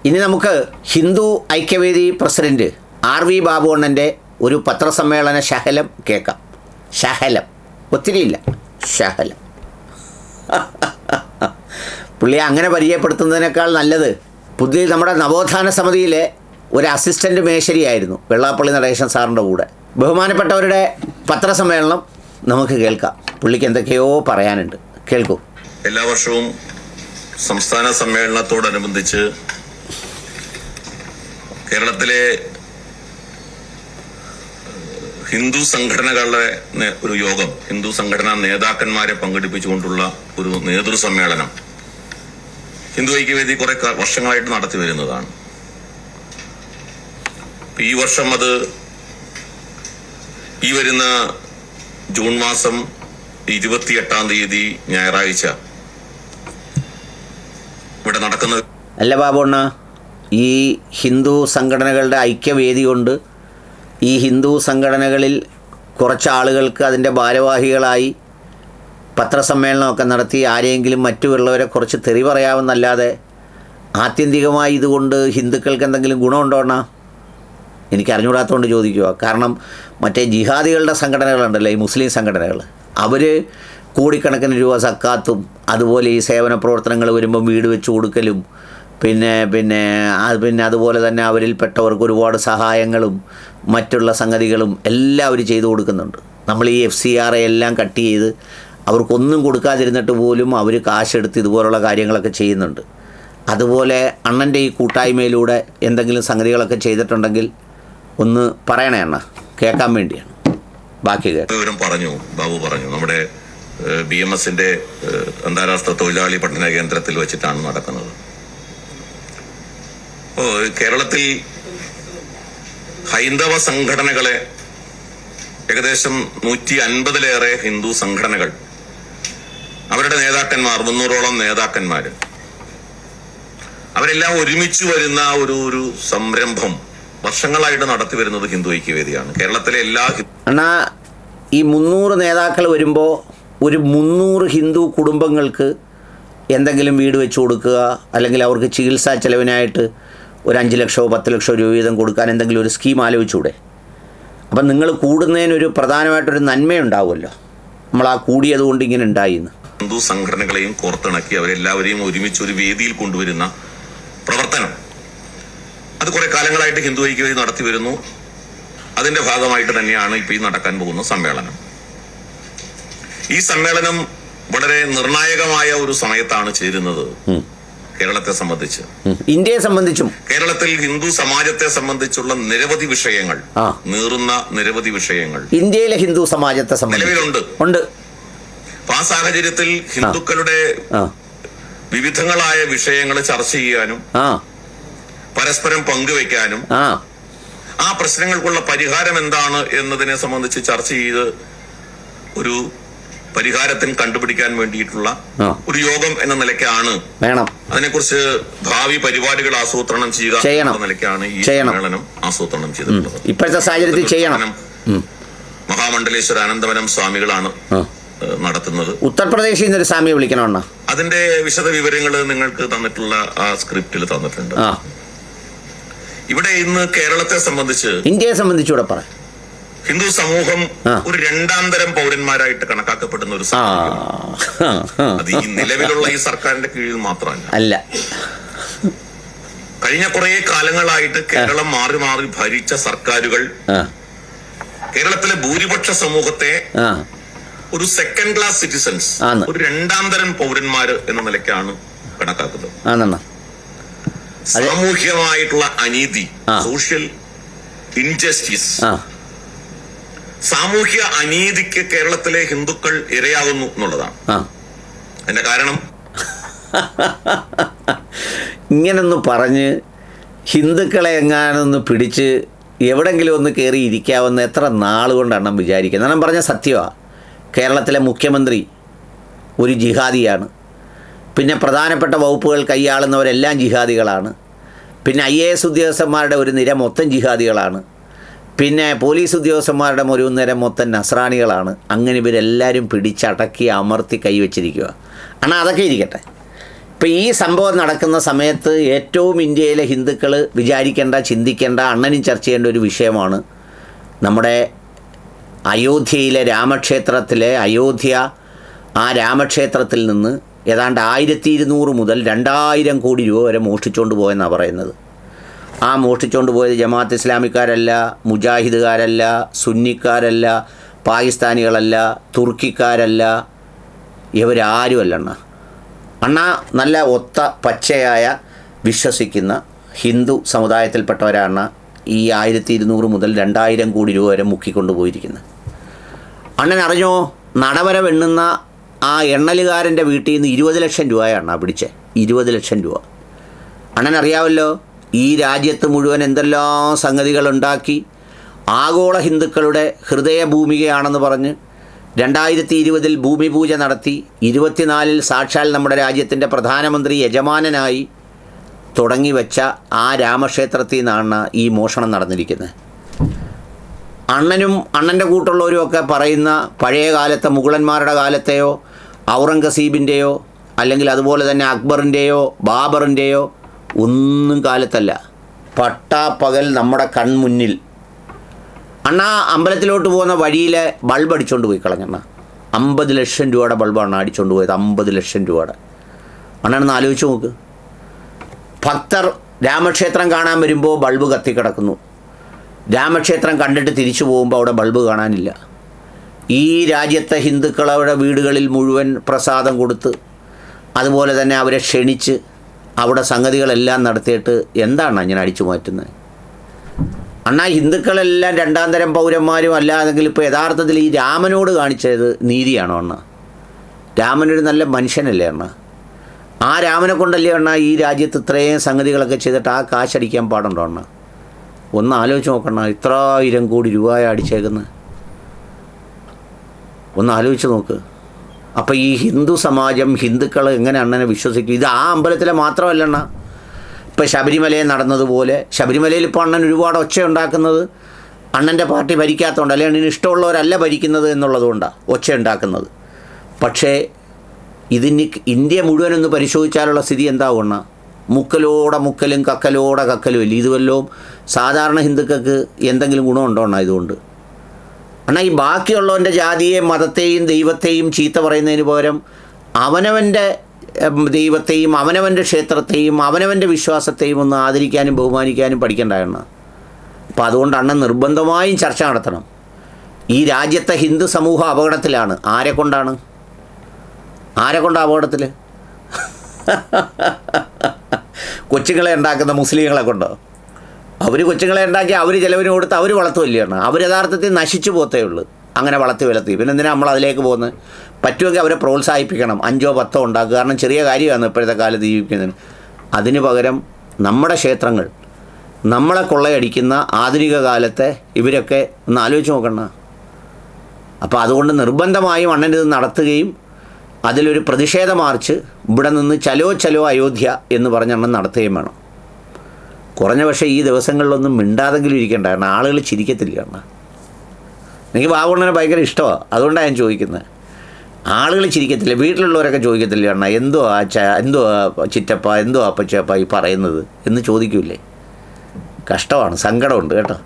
ഇനി നമുക്ക് Hindu Aikyavedi president RV ബാബുണ്ണൻ്റെ ഒരു പത്രസമ്മേളന ശകലം കേൾക്കാം. ശകലം, ഒത്തിരിയില്ല, ശകലം. പുള്ളിയെ അങ്ങനെ പരിചയപ്പെടുത്തുന്നതിനേക്കാൾ നല്ലത് പുതിയ നമ്മുടെ നവോത്ഥാന സമിതിയിലെ ഒരു അസിസ്റ്റൻ്റ് മേശരിയായിരുന്നു വെള്ളാപ്പള്ളി നടേശൻ സാറിൻ്റെ കൂടെ. ബഹുമാനപ്പെട്ടവരുടെ പത്രസമ്മേളനം നമുക്ക് കേൾക്കാം. പുള്ളിക്ക് എന്തൊക്കെയോ പറയാനുണ്ട്, കേൾക്കൂ. എല്ലാ വർഷവും സംസ്ഥാന സമ്മേളനത്തോടനുബന്ധിച്ച് കേരളത്തിലെ ഹിന്ദു സംഘടനകളുടെ ഒരു യോഗം, ഹിന്ദു സംഘടനാ നേതാക്കന്മാരെ പങ്കെടുപ്പിച്ചുകൊണ്ടുള്ള ഒരു നേതൃസമ്മേളനം ഹിന്ദു ഐക്യവേദി കുറെ വർഷങ്ങളായിട്ട് നടത്തി വരുന്നതാണ്. ഈ വർഷം അത് ഈ വരുന്ന ജൂൺ മാസം 28-ാം തീയതി ഞായറാഴ്ച ഇവിടെ നടക്കുന്ന. അല്ല ബാബുണ്ണ, ഈ ഹിന്ദു സംഘടനകളുടെ ഐക്യവേദി കൊണ്ട് ഈ ഹിന്ദു സംഘടനകളിൽ കുറച്ച് ആളുകൾക്ക് അതിൻ്റെ ഭാരവാഹികളായി പത്രസമ്മേളനമൊക്കെ നടത്തി ആരെങ്കിലും മറ്റുള്ളവരെ കുറച്ച് തെറി പറയാമെന്നല്ലാതെ ആത്യന്തികമായി ഇതുകൊണ്ട് ഹിന്ദുക്കൾക്ക് എന്തെങ്കിലും ഗുണമുണ്ടോണ്ണ? എനിക്ക് അറിഞ്ഞുകൂടാത്തതുകൊണ്ട് ചോദിക്കുക. കാരണം മറ്റേ ജിഹാദികളുടെ സംഘടനകളുണ്ടല്ലോ, ഈ മുസ്ലിം സംഘടനകൾ, അവർ കോടിക്കണക്കിന് രൂപ സക്കാത്തും അതുപോലെ ഈ സേവന പ്രവർത്തനങ്ങൾ വരുമ്പം വീട് വെച്ച് കൊടുക്കലും പിന്നെ അതുപോലെ തന്നെ അവരിൽപ്പെട്ടവർക്ക് ഒരുപാട് സഹായങ്ങളും മറ്റുള്ള സംഗതികളും എല്ലാം അവർ ചെയ്തു കൊടുക്കുന്നുണ്ട്. നമ്മൾ ഈ FCR എല്ലാം കട്ട് ചെയ്ത് അവർക്കൊന്നും കൊടുക്കാതിരുന്നിട്ട് പോലും അവർ കാശെടുത്ത് ഇതുപോലുള്ള കാര്യങ്ങളൊക്കെ ചെയ്യുന്നുണ്ട്. അതുപോലെ അണ്ണൻ്റെ ഈ കൂട്ടായ്മയിലൂടെ എന്തെങ്കിലും സംഗതികളൊക്കെ ചെയ്തിട്ടുണ്ടെങ്കിൽ ഒന്ന് പറയണേ അണ്ണ, കേൾക്കാൻ വേണ്ടിയാണ്. ബാക്കി വിവരം പറഞ്ഞു, ബാബു പറഞ്ഞു. നമ്മുടെ BMSന്റെ അന്താരാഷ്ട്ര തൊഴിലാളി പഠന കേന്ദ്രത്തിൽ വെച്ചിട്ടാണ് നടക്കുന്നത്. കേരളത്തിൽ ഹൈന്ദവ സംഘടനകളെ ഏകദേശം 150-ലേറെ ഹിന്ദു സംഘടനകൾ, അവരുടെ നേതാക്കന്മാർ, 300-ഓളം നേതാക്കന്മാര്, അവരെല്ലാം ഒരുമിച്ച് വരുന്ന ഒരു സംരംഭം വർഷങ്ങളായിട്ട് നടത്തി വരുന്നത് ഹിന്ദു ഐക്യവേദിയാണ്. കേരളത്തിലെ എല്ലാ അണ്ണാ, ഈ 300 നേതാക്കൾ വരുമ്പോൾ ഒരു 300 ഹിന്ദു കുടുംബങ്ങൾക്ക് എന്തെങ്കിലും വീട് വെച്ച് കൊടുക്കുക, അല്ലെങ്കിൽ അവർക്ക് ചികിത്സാ ചെലവിനായിട്ട് ഒരു 5 ലക്ഷമോ 10 ലക്ഷമോ രൂപ വീതം കൊടുക്കാൻ എന്തെങ്കിലും ഒരു സ്കീം ആലോചിച്ചൂടെ? അപ്പം നിങ്ങൾ കൂടുന്നതിനൊരു പ്രധാനമായിട്ടൊരു നന്മയുണ്ടാവുമല്ലോ. നമ്മൾ ആ കൂടിയത് കൊണ്ട് ഇങ്ങനെ ഉണ്ടായിന്ന്. ഹിന്ദു സംഘടനകളെയും കോർത്തിണക്കി അവരെല്ലാവരെയും ഒരുമിച്ച് ഒരു വേദിയിൽ കൊണ്ടുവരുന്ന പ്രവർത്തനം അത് കുറെ കാലങ്ങളായിട്ട് ഹിന്ദു ഐക്യവേദി നടത്തി വരുന്നു. അതിന്റെ ഭാഗമായിട്ട് തന്നെയാണ് ഇപ്പോൾ ഈ നടക്കാൻ പോകുന്ന സമ്മേളനം. ഈ സമ്മേളനം വളരെ നിർണായകമായ ഒരു സമയത്താണ് ചേരുന്നത്. കേരളത്തെ സംബന്ധിച്ച്, ഇന്ത്യയെ സംബന്ധിച്ചും, കേരളത്തിൽ ഹിന്ദു സമാജത്തെ സംബന്ധിച്ചുള്ള നിരവധി വിഷയങ്ങൾ, നീറുന്ന നിരവധി വിഷയങ്ങൾ ഇന്ത്യയിലെ ഹിന്ദു സമാജത്തെ നിലവിലുണ്ട്. അപ്പൊ ആ സാഹചര്യത്തിൽ ഹിന്ദുക്കളുടെ വിവിധങ്ങളായ വിഷയങ്ങൾ ചർച്ച ചെയ്യാനും പരസ്പരം പങ്കുവെക്കാനും ആ പ്രശ്നങ്ങൾക്കുള്ള പരിഹാരം എന്താണ് എന്നതിനെ സംബന്ധിച്ച് ചർച്ച ചെയ്ത് ഒരു പരിഹാരത്തിന് കണ്ടുപിടിക്കാൻ വേണ്ടിയിട്ടുള്ള ഒരു യോഗം എന്ന നിലയ്ക്കാണ് വേണം. അതിനെക്കുറിച്ച് ഭാവി പരിപാടികൾ ആസൂത്രണം ചെയ്യുക എന്ന നിലയ്ക്കാണ് ഈ സമ്മേളനം ആസൂത്രണം ചെയ്തിട്ടുള്ളത്. ഇപ്പോഴത്തെ സാഹചര്യത്തിൽ ചെയ്യണം. മഹാമണ്ഡലേശ്വര അനന്തവനം സ്വാമികളാണ് നടത്തുന്നത്. ഉത്തർപ്രദേശിൽ നിന്നൊരു സ്വാമിയെ വിളിക്കണമെന്ന അതിന്റെ വിശദ വിവരങ്ങൾ നിങ്ങൾക്ക് തന്നിട്ടുള്ള ആ സ്ക്രിപ്റ്റിൽ തന്നിട്ടുണ്ട്. ഇവിടെ ഇന്ന് കേരളത്തെ സംബന്ധിച്ച്, ഇന്ത്യയെ സംബന്ധിച്ചൂടെ പറ. ഹിന്ദു സമൂഹം ഒരു രണ്ടാം തരം പൗരന്മാരായിട്ട് കണക്കാക്കപ്പെടുന്ന ഒരു അത് ഈ നിലവിലുള്ള ഈ സർക്കാരിന്റെ കീഴിൽ മാത്രമല്ല, അല്ല, കഴിഞ്ഞ കുറെ കാലങ്ങളായിട്ട് കേരളം മാറി മാറി ഭരിച്ച സർക്കാരുകൾ കേരളത്തിലെ ഭൂരിപക്ഷ സമൂഹത്തെ ഒരു സെക്കൻഡ് ക്ലാസ് സിറ്റിസൺസ്, ഒരു രണ്ടാം തരം പൗരന്മാര് എന്ന നിലയ്ക്കാണ് കണക്കാക്കുന്നത്. സാമൂഹ്യമായിട്ടുള്ള അനീതി, സോഷ്യൽ ഇൻജസ്റ്റിസ്, സാമൂഹ്യ അനീതിക്ക് കേരളത്തിലെ ഹിന്ദുക്കൾ ഇരയാകുന്നു എന്നുള്ളതാണ്. അതിന്റെ കാരണം ഇങ്ങനൊന്ന് പറഞ്ഞ് ഹിന്ദുക്കളെ എങ്ങാനൊന്ന് പിടിച്ച് എവിടെങ്കിലും ഒന്ന് കയറി ഇരിക്കാവുന്ന എത്ര നാളുകൊണ്ടാണ് വിചാരിക്കുന്നത്. ഞാൻ പറഞ്ഞ സത്യമാണ്. കേരളത്തിലെ മുഖ്യമന്ത്രി ഒരു ജിഹാദിയാണ്. പിന്നെ പ്രധാനപ്പെട്ട വകുപ്പുകൾ കൈയാളുന്നവരെല്ലാം ജിഹാദികളാണ്. പിന്നെ IAS ഉദ്യോഗസ്ഥന്മാരുടെ ഒരു നിര മൊത്തം ജിഹാദികളാണ്. പിന്നെ പോലീസ് ഉദ്യോഗസ്ഥന്മാരുടെ ഒരു നിര മൊത്തം നസ്രാണികളാണ്. അങ്ങനെ ഇവരെല്ലാവരും പിടിച്ചടക്കി അമർത്തി കൈവച്ചിരിക്കുക. അണ്ണാ, അതൊക്കെ ഇരിക്കട്ടെ. ഇപ്പം ഈ സംഭവം നടക്കുന്ന സമയത്ത് ഏറ്റവും ഇന്ത്യയിലെ ഹിന്ദുക്കൾ വിചാരിക്കേണ്ട, ചിന്തിക്കേണ്ട, അണ്ണനും ചർച്ച ചെയ്യേണ്ട ഒരു വിഷയമാണ് നമ്മുടെ അയോധ്യയിലെ രാമക്ഷേത്രത്തിലെ ആ രാമക്ഷേത്രത്തിൽ നിന്ന് ഏതാണ്ട് 1200 മുതൽ 2000 കോടി രൂപ വരെ മോഷ്ടിച്ചുകൊണ്ട് പോയെന്നാണ് പറയുന്നത്. ആ മോഷ്ടിച്ചുകൊണ്ട് പോയത് ജമാഅത്ത് ഇസ്ലാമിക്കാരല്ല, മുജാഹിദുകാരല്ല, സുന്നിക്കാരല്ല, പാകിസ്ഥാനികളല്ല, തുർക്കിക്കാരല്ല, ഇവരാരുമല്ല അണ്ണ നല്ല ഒത്ത പച്ചയായ വിശ്വസിക്കുന്ന ഹിന്ദു സമുദായത്തിൽപ്പെട്ടവരാണ് ഈ 1200 മുതൽ 2000 കോടി രൂപ വരെ മുക്കിക്കൊണ്ട് പോയിരിക്കുന്നത്. അണ്ണൻ അറിഞ്ഞോ, നടവരവ് എണ്ണുന്ന ആ എണ്ണലുകാരൻ്റെ വീട്ടിൽ നിന്ന് 20 ലക്ഷം രൂപയാണ് പിടിച്ചത്. 20 ലക്ഷം രൂപ. അണ്ണൻ അറിയാമല്ലോ, ഈ രാജ്യത്ത് മുഴുവൻ എന്തെല്ലാം സംഗതികളുണ്ടാക്കി ആഗോള ഹിന്ദുക്കളുടെ ഹൃദയഭൂമികയാണെന്ന് പറഞ്ഞ് 2020 ഭൂമി പൂജ നടത്തി 24 സാക്ഷാൽ നമ്മുടെ രാജ്യത്തിൻ്റെ പ്രധാനമന്ത്രി യജമാനനായി തുടങ്ങി വെച്ച ആ രാമക്ഷേത്രത്തിൽ നിന്നാണ് ഈ മോഷണം നടന്നിരിക്കുന്നത്. അണ്ണനും അണ്ണൻ്റെ കൂട്ടുള്ളവരും ഒക്കെ പറയുന്ന പഴയ കാലത്തെ മുഗളന്മാരുടെ കാലത്തെയോ ഔറംഗസീബിൻ്റെയോ അല്ലെങ്കിൽ അതുപോലെ തന്നെ അക്ബറിൻ്റെയോ ബാബറിൻ്റെയോ ഒന്നും കാലത്തല്ല, പട്ടാപ്പകൽ നമ്മുടെ കൺമുന്നിൽ അണ്ണാ അമ്പലത്തിലോട്ട് പോകുന്ന വഴിയിലെ ബൾബ് അടിച്ചുകൊണ്ട് പോയി കളഞ്ഞണ്ണ. 50 ലക്ഷം രൂപയുടെ ബൾബാണ് അടിച്ചുകൊണ്ട് പോയത്. 50 ലക്ഷം രൂപയുടെ. അണ്ണനൊന്ന് ആലോചിച്ച് നോക്ക്. ഭക്തർ രാമക്ഷേത്രം കാണാൻ വരുമ്പോൾ ബൾബ് കത്തിക്കിടക്കുന്നു. രാമക്ഷേത്രം കണ്ടിട്ട് തിരിച്ചു പോകുമ്പോൾ അവിടെ ബൾബ് കാണാനില്ല. ഈ രാജ്യത്തെ ഹിന്ദുക്കളുടെ വീടുകളിൽ മുഴുവൻ പ്രസാദം കൊടുത്ത് അതുപോലെ തന്നെ അവരെ ക്ഷണിച്ച് അവിടെ സംഗതികളെല്ലാം നടത്തിയിട്ട് എന്താണ് ഞാൻ അടിച്ചു മാറ്റുന്നത്? അണ്ണാ ഹിന്ദുക്കളെല്ലാം 2ാം തരം പൗരന്മാരും അല്ലാതെങ്കിൽ ഇപ്പോൾ യഥാർത്ഥത്തിൽ ഈ രാമനോട് കാണിച്ചത് നീതിയാണോ അണ്ണ? രാമനൊരു നല്ല മനുഷ്യനല്ലേ അണ്ണ? ആ രാമനെ കൊണ്ടല്ലേ അണ്ണ ഈ രാജ്യത്ത് ഇത്രയും സംഗതികളൊക്കെ ചെയ്തിട്ട് ആ കാശടിക്കാൻ പാടുണ്ടോ അണ്ണ? ഒന്ന് ആലോചിച്ച് നോക്കണ്ണ. ഇത്ര 1000 കോടി രൂപ അടിച്ചേക്കുന്നത് ഒന്ന് ആലോചിച്ച് നോക്ക്. അപ്പോൾ ഈ ഹിന്ദു സമാജം, ഹിന്ദുക്കൾ എങ്ങനെ അണ്ണനെ വിശ്വസിക്കും? ഇത് ആ അമ്പലത്തിലെ മാത്രമല്ല അണ്ണ. ഇപ്പോൾ ശബരിമലയിൽ നടന്നതുപോലെ, ശബരിമലയിൽ ഇപ്പോൾ അണ്ണൻ ഒരുപാട് ഒച്ച ഉണ്ടാക്കുന്നത് അണ്ണൻ്റെ പാർട്ടി ഭരിക്കാത്തതുകൊണ്ട്, അല്ലെങ്കിൽ അണ്ണന് ഇഷ്ടമുള്ളവരല്ല ഭരിക്കുന്നത് എന്നുള്ളതുകൊണ്ടാണ് ഒച്ച ഉണ്ടാക്കുന്നത്. പക്ഷേ ഇതിന് ഇന്ത്യ മുഴുവനൊന്ന് പരിശോധിച്ചാലുള്ള സ്ഥിതി എന്താവും അണ്ണ? മുക്കലോടെ മുക്കലും കക്കലോടെ കക്കലും ഇല്ല. ഇതുവല്ലോ സാധാരണ ഹിന്ദുക്കൾക്ക് എന്തെങ്കിലും ഗുണമുണ്ടോ അണ്ണ ഇതുകൊണ്ട്? അണ്ണാ ഈ ബാക്കിയുള്ളവൻ്റെ ജാതിയെയും മതത്തെയും ദൈവത്തെയും ചീത്ത പറയുന്നതിന് പകരം അവനവൻ്റെ ദൈവത്തെയും അവനവൻ്റെ ക്ഷേത്രത്തെയും അവനവൻ്റെ വിശ്വാസത്തെയും ഒന്ന് ആദരിക്കാനും ബഹുമാനിക്കാനും പഠിക്കേണ്ടതാണ്. അപ്പോൾ അതുകൊണ്ട് അണ്ണൻ നിർബന്ധമായും ചർച്ച നടത്തണം. ഈ രാജ്യത്തെ ഹിന്ദു സമൂഹം അപകടത്തിലാണ്. ആരെക്കൊണ്ടാണ് അപകടത്തിൽ? കൊച്ചുങ്ങളെ ഉണ്ടാക്കുന്ന മുസ്ലിങ്ങളെ കൊണ്ടോ? അവർ കൊച്ചുങ്ങളെ ഉണ്ടാക്കി അവർ ചിലവിന് കൊടുത്ത് അവർ വളർത്തുമല്ലാണ്. അവർ യഥാർത്ഥത്തിൽ നശിച്ചു പോത്തേ ഉള്ളൂ അങ്ങനെ വളർത്തി പിന്നെ എന്തിനാണ് നമ്മൾ അതിലേക്ക് പോകുന്നത്? പറ്റുമെങ്കിൽ അവരെ പ്രോത്സാഹിപ്പിക്കണം. 5 10 ഉണ്ടാക്കുക. കാരണം ചെറിയ കാര്യമാണ് ഇപ്പോഴത്തെ കാലത്ത് ജീവിക്കുന്നതിന്. അതിന് പകരം നമ്മുടെ ക്ഷേത്രങ്ങൾ, നമ്മളെ കൊള്ളയടിക്കുന്ന ആധുനിക കാലത്തെ ഇവരൊക്കെ ഒന്ന് ആലോചിച്ച് നോക്കണ്ട. അപ്പോൾ അതുകൊണ്ട് നിർബന്ധമായും അണ്ണൻ ഇത് നടത്തുകയും അതിലൊരു പ്രതിഷേധ മാർച്ച് ഇവിടെ നിന്ന് ചലോ അയോധ്യ എന്ന് പറഞ്ഞ് അണ്ണൻ നടത്തുകയും വേണം. കുറഞ്ഞ പക്ഷേ ഈ ദിവസങ്ങളിലൊന്നും മിണ്ടാതെങ്കിലും ഇരിക്കേണ്ട. കാരണം ആളുകൾ ചിരിക്കത്തില്ല. കാരണം എനിക്ക് ബാബുണ്ണനെ ഭയങ്കര ഇഷ്ടമാണ്, അതുകൊണ്ടാണ് ഞാൻ ചോദിക്കുന്നത്. ആളുകൾ ചിരിക്കത്തില്ല, വീട്ടിലുള്ളവരൊക്കെ ചോദിക്കത്തില്ല കാരണം എന്തോ എന്തോ ചിറ്റപ്പ, എന്തോ അപ്പച്ചപ്പ ഈ പറയുന്നത് എന്ന് ചോദിക്കൂലേ? കഷ്ടമാണ്, സങ്കടമുണ്ട് കേട്ടോ.